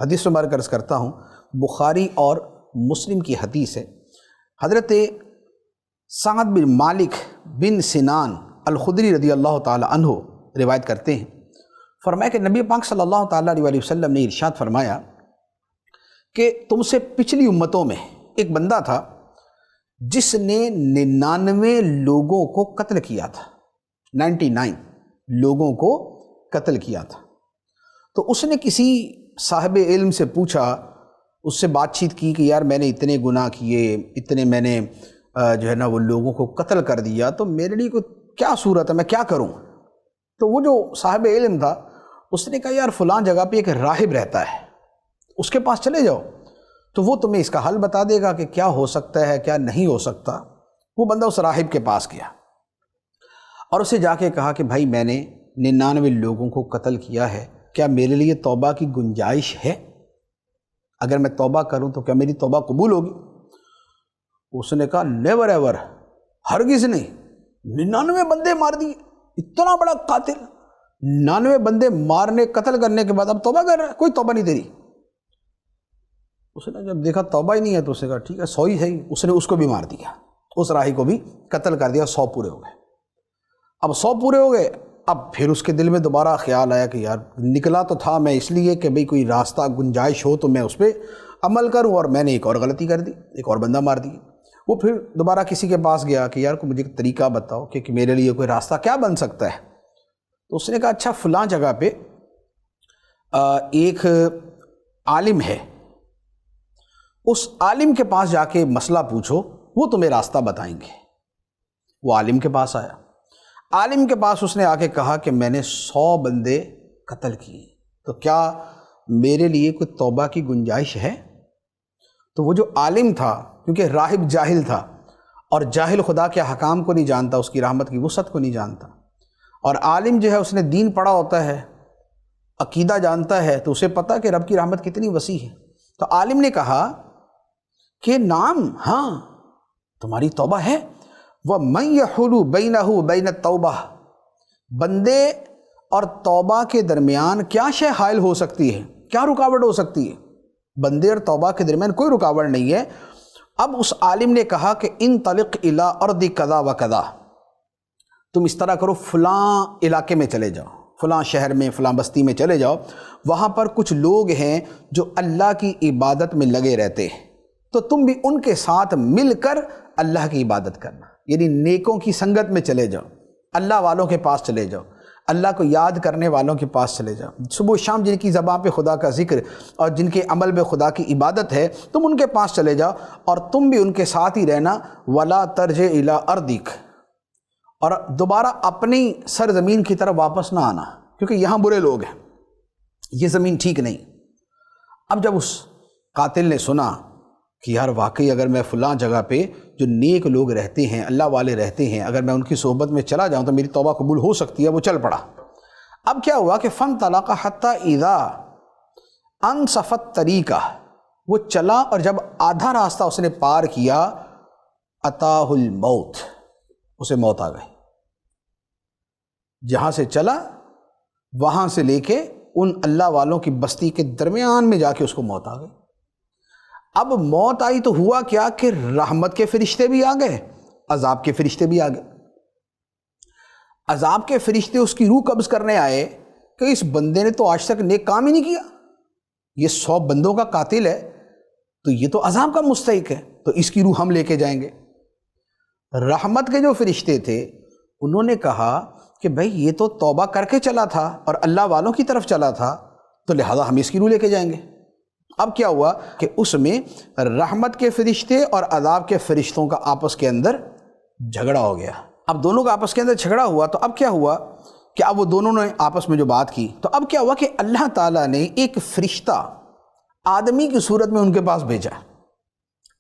حدیث مبارک عرض کرتا ہوں، بخاری اور مسلم کی حدیث ہے۔ حضرت سعد بن مالک بن سنان الخدری رضی اللہ تعالی عنہ روایت کرتے ہیں، فرمایا کہ نبی پاک صلی اللہ تعالی علیہ وسلم نے ارشاد فرمایا کہ تم سے پچھلی امتوں میں ایک بندہ تھا جس نے 99 لوگوں کو قتل کیا تھا، 99 لوگوں کو قتل کیا تھا۔ تو اس نے کسی صاحب علم سے پوچھا، اس سے بات چیت کی کہ یار میں نے اتنے گناہ کیے، اتنے میں نے جو ہے نا وہ لوگوں کو قتل کر دیا، تو میرے لیے کوئی کیا صورت ہے، میں کیا کروں؟ تو وہ جو صاحب علم تھا اس نے کہا یار فلاں جگہ پہ ایک راہب رہتا ہے، اس کے پاس چلے جاؤ، تو وہ تمہیں اس کا حل بتا دے گا کہ کیا ہو سکتا ہے کیا نہیں ہو سکتا۔ وہ بندہ اس راہب کے پاس گیا اور اسے جا کے کہا کہ بھائی میں نے 99 لوگوں کو قتل کیا ہے، کیا میرے لیے توبہ کی گنجائش ہے؟ اگر میں توبہ کروں تو کیا میری توبہ قبول ہوگی؟ اس نے کہا نیور ایور، ہرگز نہیں، 99 بندے مار دیے، اتنا بڑا قاتل، 99 بندے مارنے قتل کرنے کے بعد اب توبہ کر رہا ہے، کوئی توبہ نہیں تیری۔ اس نے جب دیکھا توبہ ہی نہیں ہے تو اس نے کہا ٹھیک ہے 100 ہی صحیح، اس نے اس کو بھی مار دیا، اس راہی کو بھی قتل کر دیا، 100 پورے ہو گئے۔ اب 100 پورے ہو گئے، اب پھر اس کے دل میں دوبارہ خیال آیا کہ یار نکلا تو تھا میں اس لیے کہ بھئی کوئی راستہ گنجائش ہو تو میں اس پہ عمل کروں، اور میں نے ایک اور غلطی کر دی، ایک اور بندہ مار دیا۔ وہ پھر دوبارہ کسی کے پاس گیا کہ یار کو مجھے ایک طریقہ بتاؤ کہ میرے لیے کوئی راستہ کیا بن سکتا ہے۔ تو اس نے کہا اچھا فلاں جگہ پہ ایک عالم ہے، اس عالم کے پاس جا کے مسئلہ پوچھو، وہ تمہیں راستہ بتائیں گے۔ وہ عالم کے پاس آیا، عالم کے پاس اس نے آ کے کہا کہ میں نے 100 بندے قتل کیے، تو کیا میرے لیے کوئی توبہ کی گنجائش ہے؟ تو وہ جو عالم تھا، کیونکہ راہب جاہل تھا، اور جاہل خدا کے حکام کو نہیں جانتا، اس کی رحمت کی وسعت کو نہیں جانتا، اور عالم جو ہے اس نے دین پڑھا ہوتا ہے، عقیدہ جانتا ہے، تو اسے پتہ کہ رب کی رحمت کتنی وسیع ہے۔ تو عالم نے کہا کہ نام، ہاں تمہاری توبہ ہے۔ وَمَن يَحُولُ بَيْنَهُ وَبَيْنَ التَّوْبَةِ، بندے اور توبہ کے درمیان کیا شے حائل ہو سکتی ہے، کیا رکاوٹ ہو سکتی ہے؟ بندے اور توبہ کے درمیان کوئی رکاوٹ نہیں ہے۔ اب اس عالم نے کہا کہ انطلق الی ارض کذا و کذا، تم اس طرح کرو، فلاں علاقے میں چلے جاؤ، فلاں شہر میں، فلاں بستی میں چلے جاؤ، وہاں پر کچھ لوگ ہیں جو اللہ کی عبادت میں لگے رہتے ہیں، تو تم بھی ان کے ساتھ مل کر اللہ کی عبادت کرنا، یعنی نیکوں کی سنگت میں چلے جاؤ، اللہ والوں کے پاس چلے جاؤ، اللہ کو یاد کرنے والوں کے پاس چلے جاؤ، صبح و شام جن کی زبان پہ خدا کا ذکر اور جن کے عمل میں خدا کی عبادت ہے، تم ان کے پاس چلے جاؤ، اور تم بھی ان کے ساتھ ہی رہنا۔ وَلَا تَرْجِعْ إِلَىٰ أَرْضِكَ، اور دوبارہ اپنی سرزمین کی طرف واپس نہ آنا، کیونکہ یہاں برے لوگ ہیں، یہ زمین ٹھیک نہیں۔ اب جب اس قاتل نے سنا کہ یار واقعی اگر میں فلاں جگہ پہ جو نیک لوگ رہتے ہیں، اللہ والے رہتے ہیں، اگر میں ان کی صحبت میں چلا جاؤں تو میری توبہ قبول ہو سکتی ہے، وہ چل پڑا۔ اب کیا ہوا کہ فَانْطَلَقَ حَتَّىٰ إِذَا أَنْصَفَ الطَّرِيقَ، وہ چلا اور جب آدھا راستہ اس نے پار کیا، أَتَاهُ الْمَوْتُ، اسے موت آ گئی۔ جہاں سے چلا وہاں سے لے کے ان اللہ والوں کی بستی کے درمیان میں جا کے اس کو موت آ گئی۔ اب موت آئی تو ہوا کیا کہ رحمت کے فرشتے بھی آ گئے، عذاب کے فرشتے بھی آ گئے۔ عذاب کے فرشتے اس کی روح قبض کرنے آئے کہ اس بندے نے تو آج تک نیک کام ہی نہیں کیا، یہ 100 بندوں کا قاتل ہے، تو یہ تو عذاب کا مستحق ہے، تو اس کی روح ہم لے کے جائیں گے۔ رحمت کے جو فرشتے تھے انہوں نے کہا کہ بھئی یہ تو توبہ کر کے چلا تھا اور اللہ والوں کی طرف چلا تھا، تو لہذا ہم اس کی روح لے کے جائیں گے۔ اب کیا ہوا کہ اس میں رحمت کے فرشتے اور عذاب کے فرشتوں کا آپس کے اندر جھگڑا ہو گیا۔ اب دونوں کا آپس کے اندر جھگڑا ہوا تو اب کیا ہوا کہ اب وہ دونوں نے آپس میں جو بات کی، تو اب کیا ہوا کہ اللہ تعالیٰ نے ایک فرشتہ آدمی کی صورت میں ان کے پاس بھیجا،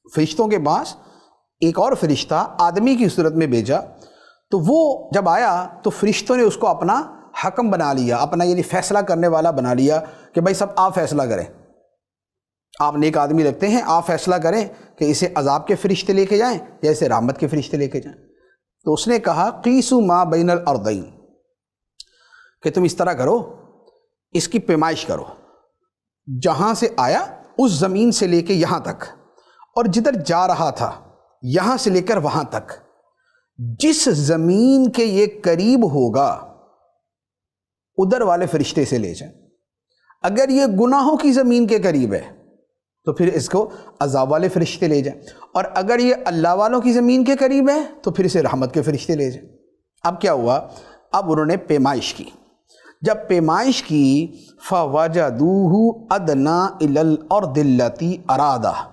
فرشتوں کے پاس ایک اور فرشتہ آدمی کی صورت میں بھیجا۔ تو وہ جب آیا تو فرشتوں نے اس کو اپنا حکم بنا لیا، اپنا یعنی فیصلہ کرنے والا بنا لیا کہ بھائی سب آپ فیصلہ کریں، آپ نیک آدمی رکھتے ہیں، آپ فیصلہ کریں کہ اسے عذاب کے فرشتے لے کے جائیں یا اسے رحمت کے فرشتے لے کے جائیں۔ تو اس نے کہا قیسوا ما بین الارضین، کہ تم اس طرح کرو، اس کی پیمائش کرو، جہاں سے آیا اس زمین سے لے کے یہاں تک، اور جدھر جا رہا تھا یہاں سے لے کر وہاں تک، جس زمین کے یہ قریب ہوگا ادھر والے فرشتے سے لے جائیں۔ اگر یہ گناہوں کی زمین کے قریب ہے تو پھر اس کو عذاب والے فرشتے لے جائیں، اور اگر یہ اللہ والوں کی زمین کے قریب ہے تو پھر اسے رحمت کے فرشتے لے جائیں۔ اب کیا ہوا؟ اب انہوں نے پیمائش کی۔ جب پیمائش کی فَوَجَدُوهُ أَدْنَىٰ إِلَى الْأَرْضِ الَّتِي أَرَادَهَا،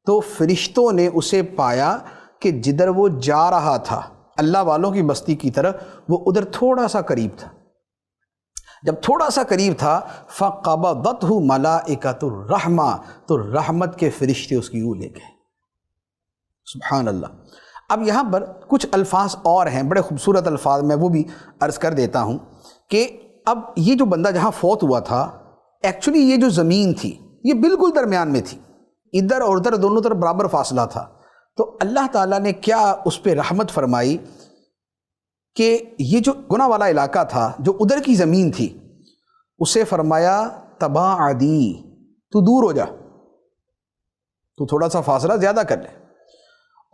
تو فرشتوں نے اسے پایا کہ جدھر وہ جا رہا تھا اللہ والوں کی بستی کی طرف، وہ ادھر تھوڑا سا قریب تھا۔ جب تھوڑا سا قریب تھا فَقَبَضَتْهُ مَلَائِكَةُ الرَّحْمَةِ، تو رحمت کے فرشتے اس کی لے گئے۔ سبحان اللہ۔ اب یہاں پر کچھ الفاظ اور ہیں، بڑے خوبصورت الفاظ، میں وہ بھی عرض کر دیتا ہوں کہ اب یہ جو بندہ جہاں فوت ہوا تھا، ایکچولی یہ جو زمین تھی یہ بالکل درمیان میں تھی، ادھر اور ادھر دونوں طرف برابر فاصلہ تھا۔ تو اللہ تعالیٰ نے کیا اس پہ رحمت فرمائی کہ یہ جو گناہ والا علاقہ تھا، جو ادھر کی زمین تھی، اسے فرمایا تباعدی، تو دور ہو جا، تو تھوڑا سا فاصلہ زیادہ کر لے۔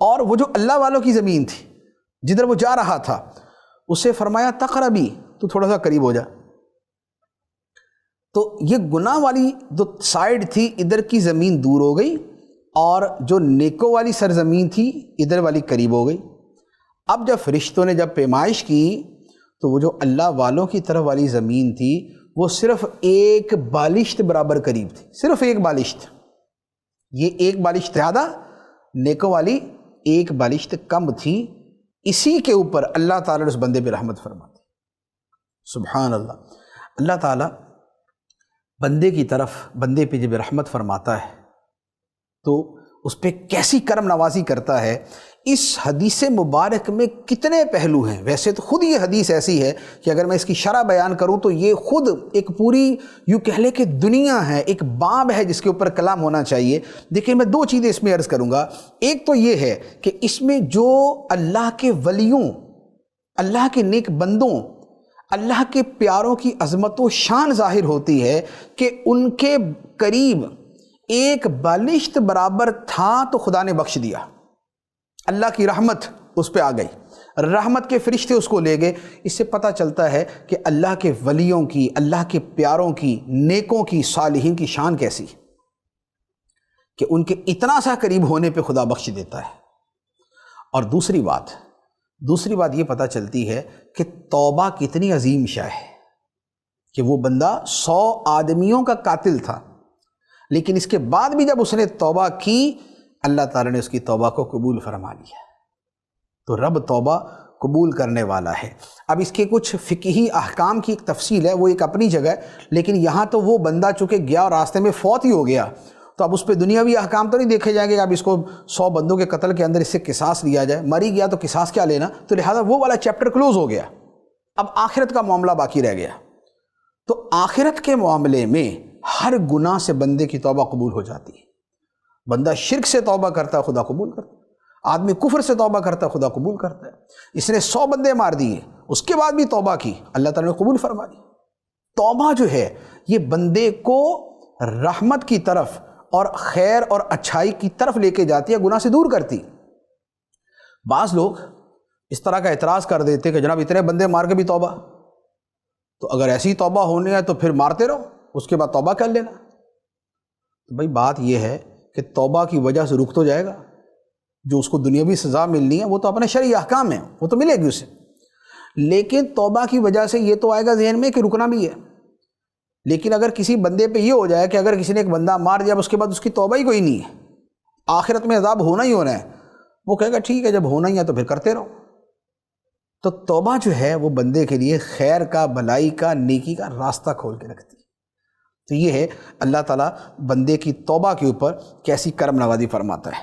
اور وہ جو اللہ والوں کی زمین تھی جدھر وہ جا رہا تھا، اسے فرمایا تقربی، تو تھوڑا سا قریب ہو جا۔ تو یہ گناہ والی جو سائیڈ تھی ادھر کی زمین دور ہو گئی، اور جو نیکوں والی سرزمین تھی ادھر والی قریب ہو گئی۔ اب جب فرشتوں نے جب پیمائش کی تو وہ جو اللہ والوں کی طرف والی زمین تھی وہ صرف ایک بالشت برابر قریب تھی، صرف ایک بالشت۔ یہ ایک بالشت زیادہ، نیکوں والی ایک بالشت کم تھی۔ اسی کے اوپر اللہ تعالیٰ نے اس بندے پہ رحمت فرماتی۔ سبحان اللہ۔ اللہ تعالیٰ بندے کی طرف، بندے پہ جب رحمت فرماتا ہے تو اس پہ کیسی کرم نوازی کرتا ہے۔ اس حدیث مبارک میں کتنے پہلو ہیں۔ ویسے تو خود یہ حدیث ایسی ہے کہ اگر میں اس کی شرح بیان کروں تو یہ خود ایک پوری یوں کہہ لے کہ دنیا ہے، ایک باب ہے جس کے اوپر کلام ہونا چاہیے۔ دیکھیں میں دو چیزیں اس میں عرض کروں گا۔ ایک تو یہ ہے کہ اس میں جو اللہ کے ولیوں، اللہ کے نیک بندوں، اللہ کے پیاروں کی عظمت و شان ظاہر ہوتی ہے کہ ان کے قریب ایک بالشت برابر تھا تو خدا نے بخش دیا، اللہ کی رحمت اس پہ آ گئی، رحمت کے فرشتے اس کو لے گئے۔ اس سے پتہ چلتا ہے کہ اللہ کے ولیوں کی، اللہ کے پیاروں کی، نیکوں کی، صالحین کی شان کیسی کہ ان کے اتنا سا قریب ہونے پہ خدا بخش دیتا ہے۔ اور دوسری بات یہ پتہ چلتی ہے کہ توبہ کتنی عظیم شے ہے، کہ وہ بندہ 100 آدمیوں کا قاتل تھا، لیکن اس کے بعد بھی جب اس نے توبہ کی اللہ تعالیٰ نے اس کی توبہ کو قبول فرما لیا۔ تو رب توبہ قبول کرنے والا ہے۔ اب اس کے کچھ فقہی احکام کی ایک تفصیل ہے، وہ ایک اپنی جگہ ہے، لیکن یہاں تو وہ بندہ چونکہ گیا اور راستے میں فوت ہی ہو گیا، تو اب اس پہ دنیاوی احکام تو نہیں دیکھے جائیں گے۔ اب اس کو 100 بندوں کے قتل کے اندر اس سے قصاص لیا جائے، مر ہی گیا تو قصاص کیا لینا، تو لہذا وہ والا چیپٹر کلوز ہو گیا۔ اب آخرت کا معاملہ باقی رہ گیا۔ تو آخرت کے معاملے میں ہر گناہ سے بندے کی توبہ قبول ہو جاتی ہے۔ بندہ شرک سے توبہ کرتا ہے، خدا قبول کرتا ہے۔ آدمی کفر سے توبہ کرتا ہے، خدا قبول کرتا ہے۔ اس نے 100 بندے مار دیے، اس کے بعد بھی توبہ کی، اللہ تعالیٰ نے قبول فرما لی۔ توبہ جو ہے یہ بندے کو رحمت کی طرف اور خیر اور اچھائی کی طرف لے کے جاتی ہے، گناہ سے دور کرتی۔ بعض لوگ اس طرح کا اعتراض کر دیتے کہ جناب اتنے بندے مار کے بھی توبہ، تو اگر ایسی توبہ ہونی ہے تو پھر مارتے رہو، اس کے بعد توبہ کر لینا۔ تو بھائی بات یہ ہے کہ توبہ کی وجہ سے رک تو جائے گا، جو اس کو دنیاوی سزا ملنی ہے وہ تو اپنے شرعی احکام ہیں، وہ تو ملے گی اسے، لیکن توبہ کی وجہ سے یہ تو آئے گا ذہن میں کہ رکنا بھی ہے۔ لیکن اگر کسی بندے پہ یہ ہو جائے کہ اگر کسی نے ایک بندہ مار دیا اس کے بعد اس کی توبہ ہی کوئی نہیں ہے، آخرت میں عذاب ہونا ہی ہونا ہے، وہ کہے گا ٹھیک ہے جب ہونا ہی ہے تو پھر کرتے رہو۔ تو توبہ جو ہے وہ بندے کے لیے خیر کا، بھلائی کا، نیکی کا راستہ کھول کے رکھتی ہے۔ تو یہ ہے اللہ تعالیٰ بندے کی توبہ کے اوپر کیسی کرم نوازی فرماتا ہے۔